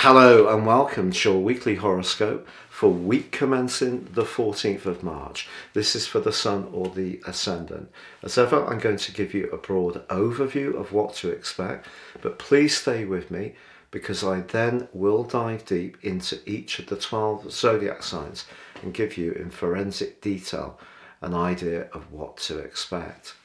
Hello and welcome to your weekly horoscope for week commencing the 14th of March. This is for the Sun or the Ascendant. As ever, I'm going to give you a broad overview of what to expect, but please stay with me because I then will dive deep into each of the 12 zodiac signs and give you in forensic detail an idea of what to expect.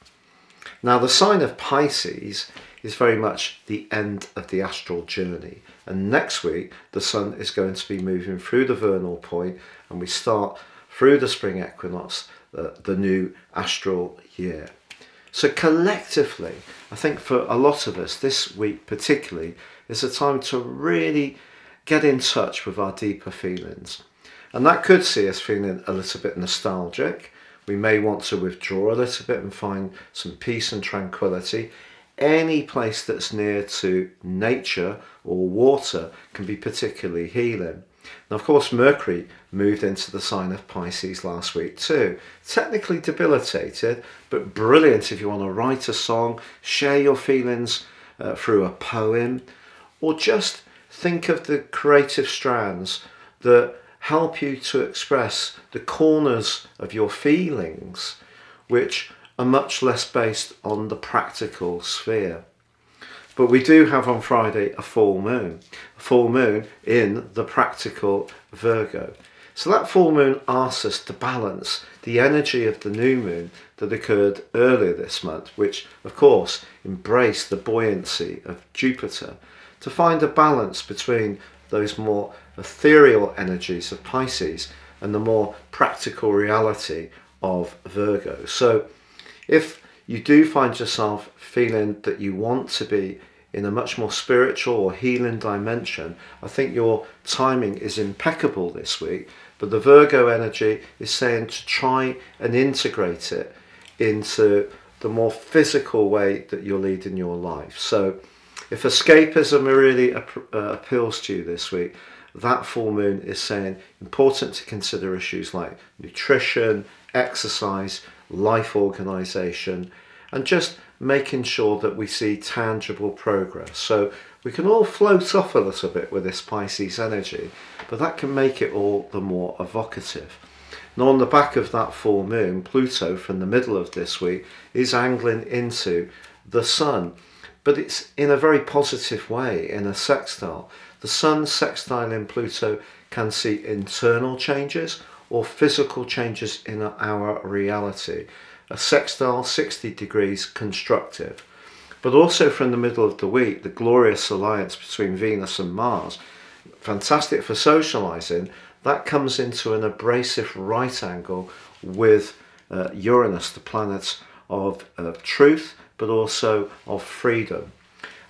Now, the sign of Pisces is very much the end of the astral journey, and next week the Sun is going to be moving through the vernal point and we start through the spring equinox, the new astral year. So collectively, I think for a lot of us this week particularly is a time to really get in touch with our deeper feelings, and that could see us feeling a little bit nostalgic. We may want to withdraw a little bit and find some peace and tranquility. Any place that's near to nature or water can be particularly healing. Now, of course, Mercury moved into the sign of Pisces last week too. Technically debilitated, but brilliant if you want to write a song, share your feelings through a poem, or just think of the creative strands that help you to express the corners of your feelings, which are much less based on the practical sphere. But we do have on Friday a full moon in the practical Virgo. So that full moon asks us to balance the energy of the new moon that occurred earlier this month, which of course embraced the buoyancy of Jupiter, to find a balance between those more ethereal energies of Pisces and the more practical reality of Virgo. So if you do find yourself feeling that you want to be in a much more spiritual or healing dimension, I think your timing is impeccable this week. But the Virgo energy is saying to try and integrate it into the more physical way that you're leading your life. So if escapism really appeals to you this week, that full moon is saying important to consider issues like nutrition, exercise, life organisation, and just making sure that we see tangible progress. So we can all float off a little bit with this Pisces energy, but that can make it all the more evocative. Now, on the back of that full moon, Pluto from the middle of this week is angling into the Sun, but it's in a very positive way, in a sextile. The Sun sextiling Pluto can see internal changes or physical changes in our reality. A sextile 60 degrees constructive. But also from the middle of the week, the glorious alliance between Venus and Mars, fantastic for socializing, that comes into an abrasive right angle with Uranus, the planet of truth, but also of freedom.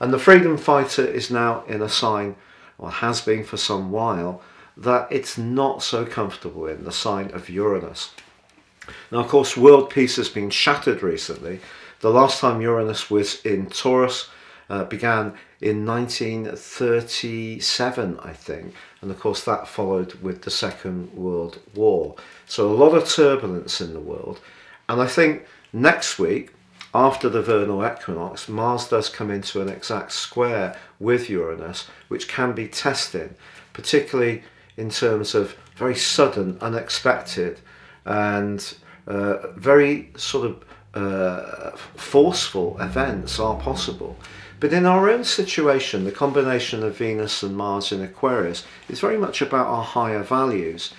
And the freedom fighter is now in a sign, or has been for some while, that it's not so comfortable in, the sign of Uranus. Now, of course, world peace has been shattered recently. The last time Uranus was in Taurus began in 1937, I think. And of course, that followed with the Second World War. So a lot of turbulence in the world. And I think next week, after the vernal equinox, Mars does come into an exact square with Uranus, which can be testing, particularly in terms of very sudden, unexpected, and very sort of forceful events are possible. But in our own situation, the combination of Venus and Mars in Aquarius is very much about our higher values.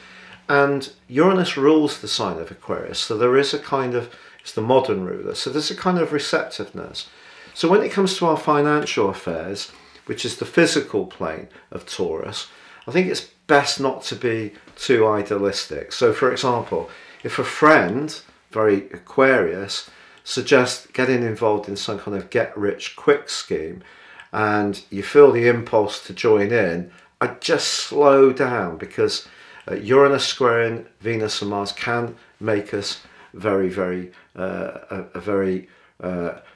And Uranus rules the sign of Aquarius, so there is a kind of, it's the modern ruler, so there's a kind of receptiveness. So when it comes to our financial affairs, which is the physical plane of Taurus, I think it's best not to be too idealistic. So for example, if a friend, very Aquarius, suggests getting involved in some kind of get-rich-quick scheme and you feel the impulse to join in, I'd just slow down, because Uranus squaring Venus and Mars can make us very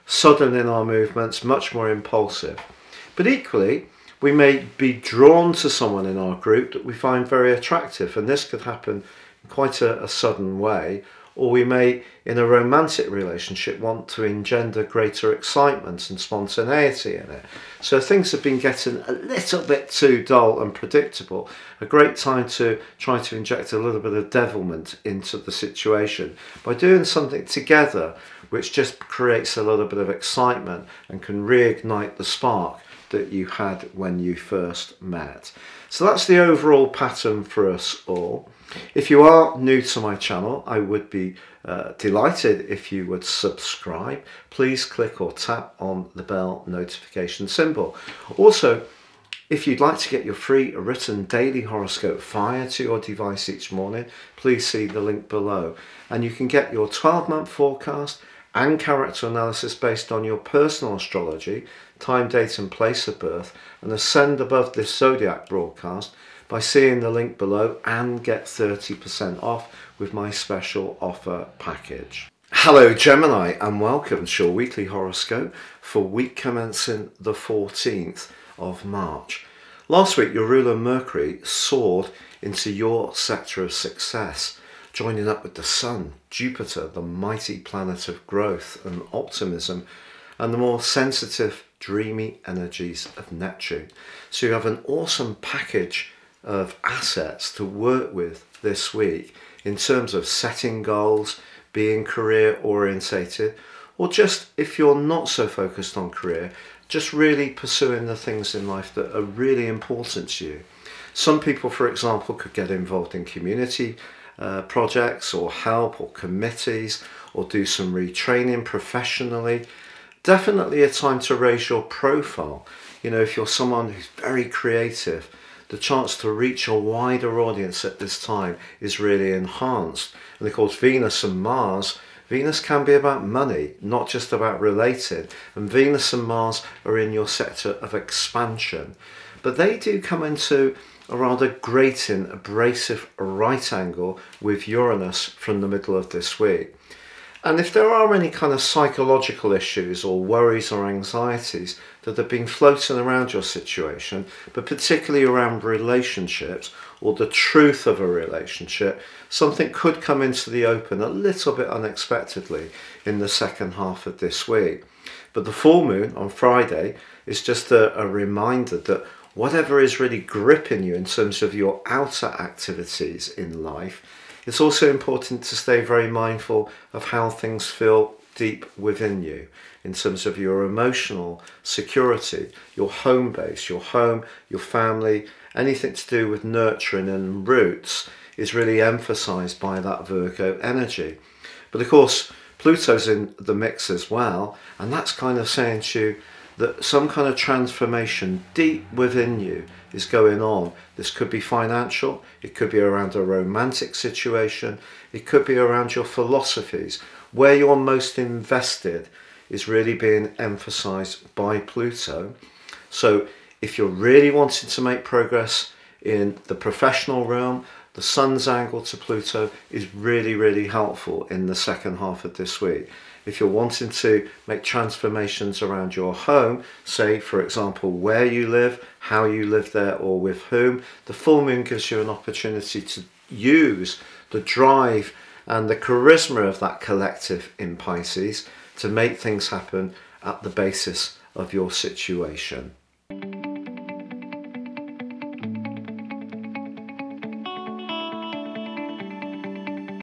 sudden in our movements, much more impulsive. But equally, we may be drawn to someone in our group that we find very attractive, and this could happen in quite a sudden way, or we may, in a romantic relationship, want to engender greater excitement and spontaneity in it. So things have been getting a little bit too dull and predictable. A great time to try to inject a little bit of devilment into the situation by doing something together which just creates a little bit of excitement and can reignite the spark that you had when you first met. So that's the overall pattern for us all. If you are new to my channel, I would be delighted if you would subscribe. Please click or tap on the bell notification symbol. Also, if you'd like to get your free written daily horoscope fired to your device each morning, please see the link below. And you can get your 12-month forecast and character analysis based on your personal astrology, time, date and place of birth, and ascend above this Zodiac broadcast by seeing the link below and get 30% off with my special offer package. Hello Gemini and welcome to your weekly horoscope for week commencing the 14th of March. Last week your ruler Mercury soared into your sector of success, joining up with the Sun, Jupiter, the mighty planet of growth and optimism, and the more sensitive, dreamy energies of Neptune. So you have an awesome package of assets to work with this week in terms of setting goals, being career orientated, or just if you're not so focused on career, just really pursuing the things in life that are really important to you. Some people, for example, could get involved in community projects or help or committees or do some retraining professionally. Definitely a time to raise your profile. You know, if you're someone who's very creative, the chance to reach a wider audience at this time is really enhanced. And of course, Venus and Mars, Venus can be about money, not just about related. And Venus and Mars are in your sector of expansion. But they do come into a rather grating, abrasive right angle with Uranus from the middle of this week. And if there are any kind of psychological issues or worries or anxieties that have been floating around your situation, but particularly around relationships or the truth of a relationship, something could come into the open a little bit unexpectedly in the second half of this week. But the full moon on Friday is just a reminder that whatever is really gripping you in terms of your outer activities in life, it's also important to stay very mindful of how things feel deep within you in terms of your emotional security, your home base, your home, your family, anything to do with nurturing and roots is really emphasized by that Virgo energy. But of course, Pluto's in the mix as well, and that's kind of saying to you that some kind of transformation deep within you is going on. This could be financial, it could be around a romantic situation, it could be around your philosophies. Where you're most invested is really being emphasized by Pluto. So if you're really wanting to make progress in the professional realm, the Sun's angle to Pluto is really, really helpful in the second half of this week. If you're wanting to make transformations around your home, say for example where you live, how you live there or with whom, the full moon gives you an opportunity to use the drive and the charisma of that collective in Pisces to make things happen at the basis of your situation.